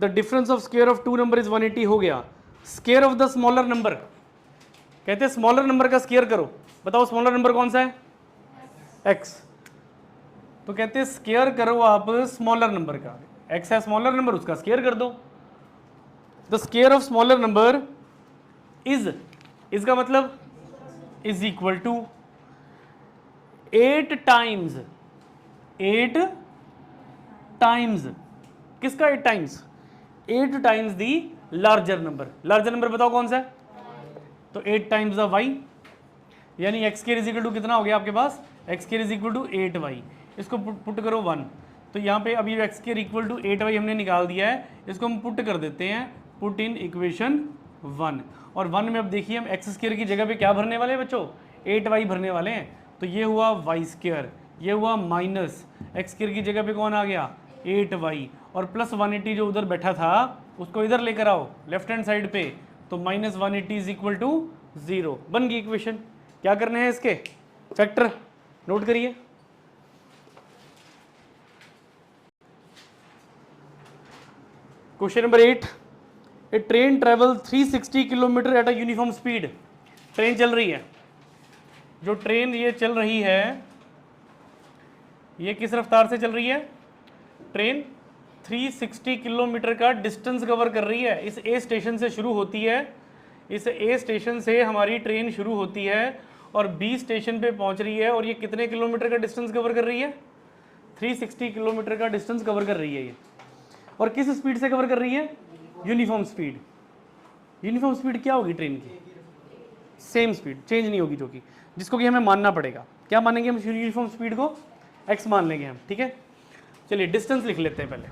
[SPEAKER 1] the difference of square of two number is 180 हो गया। Square of the smaller number, कहते हैं स्मॉलर नंबर का स्क्वायर करो, बताओ स्मॉलर नंबर कौन सा है x, तो कहते हैं स्क्वायर करो आप स्मॉलर नंबर का, x है स्मॉलर नंबर उसका स्क्वायर कर दो। The square of smaller number is, इसका मतलब is equal to 8 times, 8 times किसका 8 times, 8 times the larger number. Larger number बताओ कौन सा है, तो 8 टाइम्स द y, यानी x square is equal to कितना हो गया आपके पास, x square is equal to 8y। इसको पुट करो 1, तो यहाँ पे अभी x square equal to 8y हमने निकाल दिया है, इसको हम पुट कर देते हैं, पुट इन इक्वेशन 1। और 1 में अब देखिए हम एक्स स्क्वायर की जगह पे क्या भरने वाले हैं बच्चों, 8y भरने वाले हैं। तो ये हुआ वाई स्क्वायर, ये हुआ माइनस एक्स स्क्वायर की जगह पे कौन आ गया 8y, और प्लस 180 जो उधर बैठा था उसको इधर लेकर आओ लेफ्ट हैंड साइड पे, तो माइनस 180 इज इक्वल टू 0, बन गई इक्वेशन। क्या करने हैं इसके फैक्टर, नोट करिए। Question number 8, A train travel 360 kilometre at a uniform speed. Train चल रही है, जो ट्रेन ये चल रही है ये किस रफ्तार से चल रही है, ट्रेन 360 किलोमीटर का डिस्टेंस कवर कर रही है। इस ए स्टेशन से शुरू होती है, इस ए स्टेशन से हमारी ट्रेन शुरू होती है और बी स्टेशन पे पहुंच रही है, और ये कितने किलोमीटर का डिस्टेंस कवर कर रही है, 360 किलोमीटर का डिस्टेंस कवर कर रही है ये। और किस स्पीड से कवर कर रही है, यूनिफॉर्म स्पीड। यूनिफॉर्म स्पीड क्या होगी ट्रेन की, सेम स्पीड, चेंज नहीं होगी, जो कि जिसको कि हमें मानना पड़ेगा। क्या मानेंगे हम यूनिफॉर्म स्पीड को, x मान लेंगे हम, ठीक है। चलिए डिस्टेंस लिख लेते हैं, पहले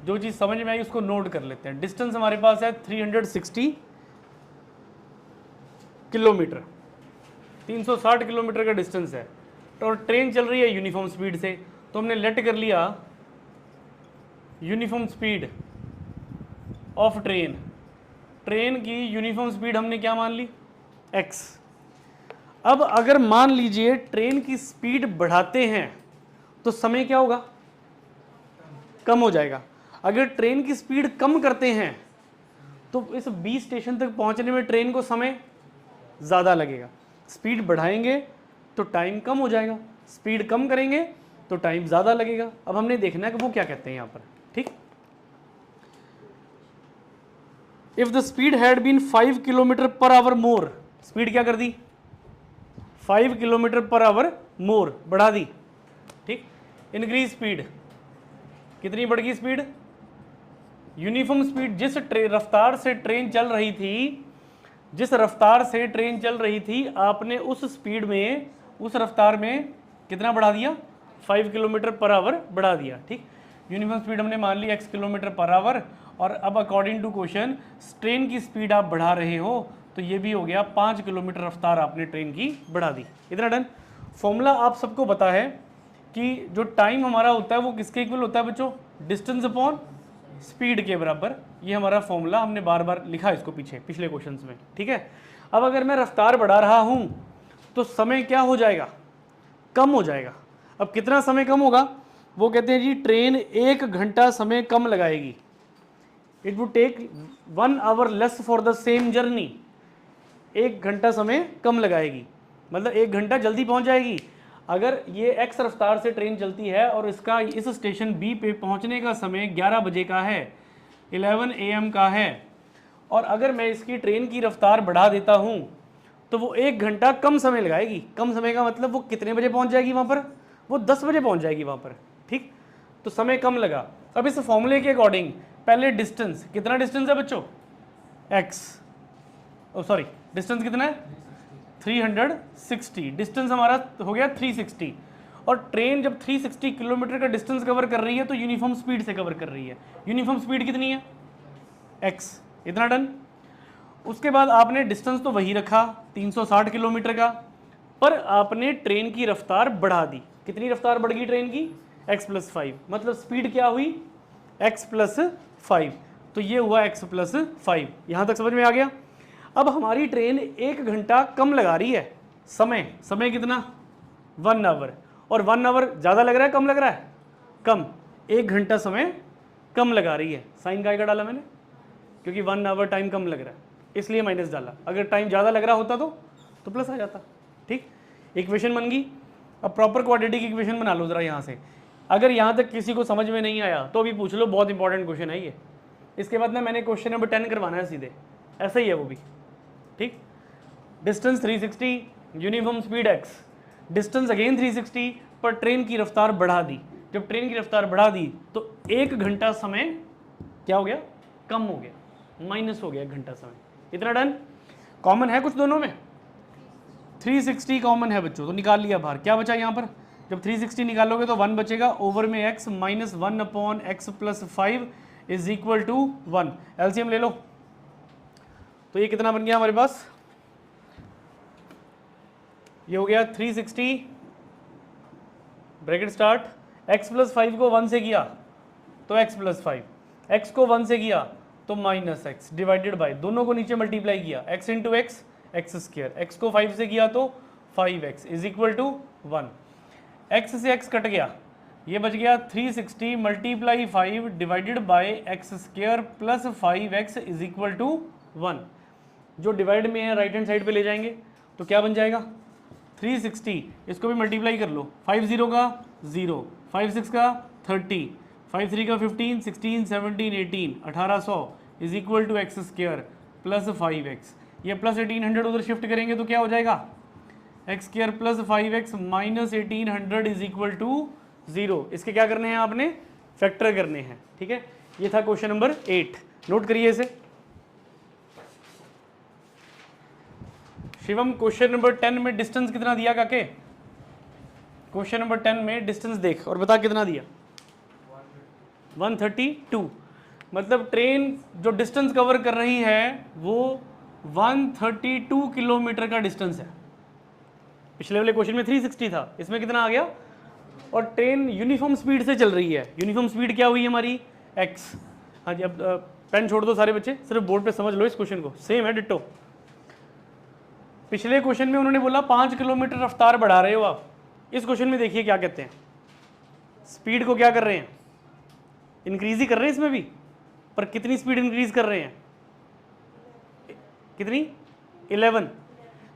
[SPEAKER 1] जो चीज़ समझ में आई उसको नोट कर लेते हैं। डिस्टेंस हमारे पास है 360 किलोमीटर, 360 किलोमीटर का डिस्टेंस है। और ट्रेन चल रही है यूनिफॉर्म स्पीड से, तो हमने लेट कर लिया uniform speed of train. Train की यूनिफॉर्म स्पीड हमने क्या मान ली, x। अब अगर मान लीजिए ट्रेन की स्पीड बढ़ाते हैं तो समय क्या होगा, कम हो जाएगा। अगर ट्रेन की स्पीड कम करते हैं तो इस B स्टेशन तक पहुंचने में ट्रेन को समय ज़्यादा लगेगा। स्पीड बढ़ाएंगे तो टाइम कम हो जाएगा, स्पीड कम करेंगे तो टाइम ज़्यादा लगेगा। अब हमने देखना है कि वो क्या कहते हैं यहाँ पर, ठीक। If the speed had been 5 kilometre per hour more, speed क्या कर दी, 5 किलोमीटर पर आवर मोर बढ़ा दी, ठीक। इंक्रीज स्पीड, कितनी बढ़ गई स्पीड, यूनिफॉर्म स्पीड, जिस रफ्तार से ट्रेन चल रही थी, जिस रफ्तार से ट्रेन चल रही थी आपने उस स्पीड में, उस रफ्तार में कितना बढ़ा दिया, 5 किलोमीटर पर आवर बढ़ा दिया, ठीक। यूनिफॉर्म स्पीड हमने मान ली x किलोमीटर पर आवर, और अब अकॉर्डिंग टू क्वेश्चन ट्रेन की स्पीड आप बढ़ा रहे हो तो ये भी हो गया 5 किलोमीटर रफ्तार आपने ट्रेन की बढ़ा दी। इतना डन। फॉर्मूला आप सबको पता है कि जो टाइम हमारा होता है वो किसके इक्वल होता है बच्चों, डिस्टेंस अपॉन स्पीड के बराबर। ये हमारा फॉर्मूला हमने बार बार लिखा इसको पीछे पिछले क्वेश्चंस में, ठीक है। अब अगर मैं रफ्तार बढ़ा रहा हूं तो समय क्या हो जाएगा, कम हो जाएगा। अब कितना समय कम होगा, वो कहते हैं जी ट्रेन 1 घंटा समय कम लगाएगी। It would take 1 hour less for the same journey. 1 घंटा समय कम लगाएगी, मतलब 1 घंटा जल्दी पहुंच जाएगी। अगर ये x रफ्तार से ट्रेन चलती है और इसका इस स्टेशन B पे पहुंचने का समय 11 बजे का है, 11 AM का है, और अगर मैं इसकी ट्रेन की रफ्तार बढ़ा देता हूं तो वो 1 घंटा कम समय लगाएगी। कम समय का मतलब वो कितने बजे पहुंच जाएगी वहां पर, वो 10 बजे पहुंच जाएगी वहां पर, ठीक। तो समय कम लगा। अब इस फॉर्मूले के अकॉर्डिंग पहले डिस्टेंस, कितना डिस्टेंस है बच्चों, x, सॉरी डिस्टेंस कितना है 360, डिस्टेंस हमारा हो गया 360। और ट्रेन जब 360 किलोमीटर का डिस्टेंस कवर कर रही है तो यूनिफॉर्म स्पीड से कवर कर रही है। यूनिफॉर्म स्पीड कितनी है, x। इतना डन। उसके बाद आपने डिस्टेंस तो वही रखा 360 किलोमीटर का, पर आपने ट्रेन की रफ्तार बढ़ा दी। कितनी रफ्तार बढ़ गई ट्रेन की, x + 5, मतलब स्पीड क्या हुई, x + 5। तो ये हुआ x + 5। यहां तक समझ में आ गया। अब हमारी ट्रेन 1 घंटा कम लगा रही है समय कितना, 1 आवर, और 1 आवर ज़्यादा लग रहा है कम लग रहा है, कम। 1 घंटा समय कम लगा रही है। साइन काय का डाला मैंने, क्योंकि 1 आवर टाइम कम लग रहा है इसलिए माइनस डाला। अगर टाइम ज़्यादा लग रहा होता तो प्लस आ जाता, ठीक। इक्वेशन बन गई। अब प्रॉपर क्वाड्रेटिक इक्वेशन बना लो ज़रा यहाँ से। अगर यहाँ तक किसी को समझ में नहीं आया तो अभी पूछ लो, बहुत इंपॉर्टेंट क्वेश्चन है ये। इसके बाद ना मैंने क्वेश्चन नंबर 10 करवाना है सीधे, ऐसा ही है वो भी, ठीक। Distance 360, uniform speed x, distance again 360, पर ट्रेन की रफ्तार बढ़ा दी। जब ट्रेन की रफ्तार बढ़ा दी तो 1 घंटा समय क्या हो गया, कम हो गया, माइनस हो गया 1 घंटा समय। इतना डन। कॉमन है कुछ दोनों में, 360 कॉमन है बच्चों, तो निकाल लिया बाहर। क्या बचा यहाँ पर, जब 360 निकालोगे तो 1 बचेगा, ओवर में x - 1/x + 5 = 1। एलसीएम ले लो। तो ये कितना बन गया हमारे पास, ये हो गया 360 ब्रैकेट स्टार्ट, x + 5 को 1 से किया तो x + 5, x को 1 से किया तो -x डिवाइडेड बाय, दोनों को नीचे मल्टीप्लाई किया, x × x, x², x को 5 से किया तो 5x = 1। x से x कट गया, ये बच गया 360 × 5 डिवाइडेड बाय x² + 5x = 1। जो डिवाइड में है राइट हैंड साइड पे ले जाएंगे तो क्या बन जाएगा, 360, इसको भी मल्टीप्लाई कर लो, 5 0 का 0, 5 6 का 30, 5 3 का 15, 16 17 18, 1800 = x² + 5x। ये प्लस 1800 उधर शिफ्ट करेंगे तो क्या हो जाएगा, x² + 5x - 1800 = 0। इसके क्या करने हैं आपने, फैक्टर करने हैं, ठीक है। ये था क्वेश्चन नंबर 8, नोट करिए इसे। शिवम क्वेश्चन नंबर 10 में डिस्टेंस कितना दिया काके, क्वेश्चन नंबर 10 में डिस्टेंस देख और बता कितना दिया, 132। मतलब ट्रेन जो डिस्टेंस कवर कर रही है वो 132 किलोमीटर का डिस्टेंस है। पिछले वाले क्वेश्चन में 360 था, इसमें कितना आ गया। और ट्रेन यूनिफॉर्म स्पीड से चल रही है, यूनिफॉर्म स्पीड क्या हुई हमारी x। हाँ जी, अब पेन छोड़ दो सारे बच्चे, सिर्फ बोर्ड पे समझ लो इस क्वेश्चन को, सेम है डिट्टो। पिछले क्वेश्चन में उन्होंने बोला 5 किलोमीटर रफ्तार बढ़ा रहे हो आप, इस क्वेश्चन में देखिए क्या कहते हैं, स्पीड को क्या कर रहे हैं, इंक्रीज ही कर रहे हैं इसमें भी, पर कितनी स्पीड इंक्रीज कर रहे हैं, कितनी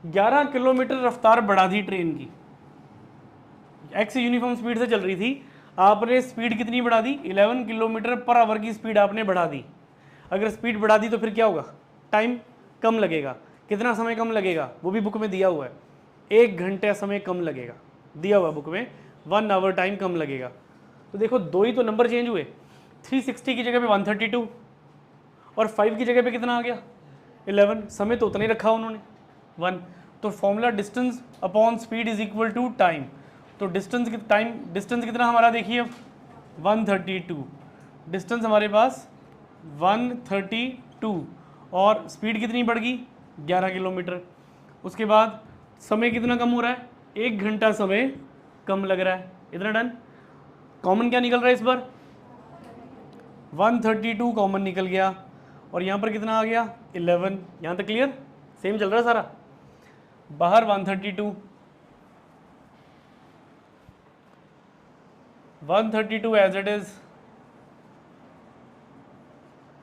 [SPEAKER 1] 11 किलोमीटर रफ्तार बढ़ा दी ट्रेन की। एक्स यूनिफॉर्म स्पीड से चल रही थी, आपने स्पीड कितनी बढ़ा दी, 11 किलोमीटर पर आवर की स्पीड आपने बढ़ा दी। अगर स्पीड बढ़ा दी तो फिर क्या होगा, टाइम कम लगेगा। कितना समय कम लगेगा, वो भी बुक में दिया हुआ है, 1 घंटे समय कम लगेगा, दिया हुआ बुक में 1 आवर टाइम कम लगेगा। तो देखो दो ही तो नंबर चेंज हुए, 360 की जगह पे 132 और 5 की जगह पे कितना आ गया 11, समय तो उतना ही रखा उन्होंने 1। तो formula distance upon speed is equal to time. तो डिस्टेंस कितना हमारा देखिए 132, डिस्टेंस हमारे पास 132 और स्पीड कितनी बढ़ गई 11 किलोमीटर। उसके बाद समय कितना कम हो रहा है, 1 घंटा समय कम लग रहा है। इतना डन। कॉमन क्या निकल रहा है इस बार 132 कॉमन निकल गया और यहाँ पर कितना आ गया 11। यहाँ तक क्लियर, सेम चल रहा है सारा। बाहर 132 एज इट इज।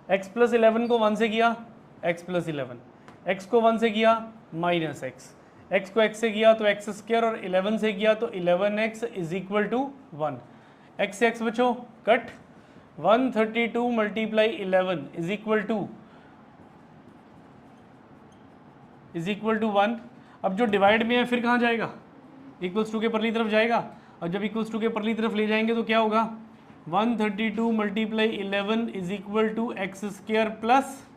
[SPEAKER 1] x प्लस 11 को 1 से किया x प्लस 11, x को 1 से किया माइनस एक्स, x को x से किया तो x स्क्वायर और 11 से किया तो 11x is equal to 1। x से x बचो cut, 132 multiply 11 is equal to 1। अब जो डिवाइड में है फिर कहाँ जाएगा, इक्वल्स टू के परली तरफ जाएगा। और जब इक्वल्स टू के परली तरफ ले जाएंगे तो क्या होगा 132 multiply 11 is equal to x square plus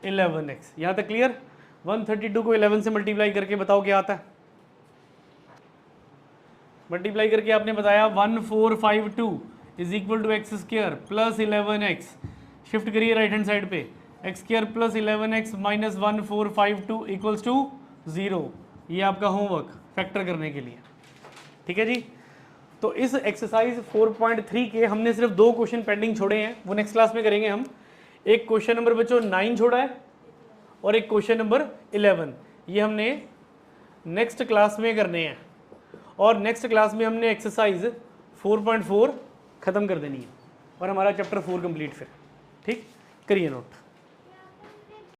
[SPEAKER 1] 11x। यहाँ तक क्लियर। 132 को 11 से मल्टीप्लाई करके बताओ क्या आता है। मल्टीप्लाई करके आपने बताया 1452 is equal to x square plus 11x। Shift करिए राइट हैंड साइड पे, x square plus 11x minus 1452 equals to 0। ये आपका होमवर्क फैक्टर करने के लिए, ठीक है जी। तो इस एक्सरसाइज 4.3 के हमने सिर्फ 2 क्वेश्चन पेंडिंग छोड़े हैं, वो नेक्स्ट क्लास में करेंगे हम। एक क्वेश्चन नंबर बच्चों 9 छोड़ा है और एक क्वेश्चन नंबर 11, ये हमने नेक्स्ट क्लास में करने हैं। और नेक्स्ट क्लास में हमने एक्सरसाइज 4.4 खत्म कर देनी है और हमारा चैप्टर 4 कंप्लीट फिर, ठीक। करिए नोट।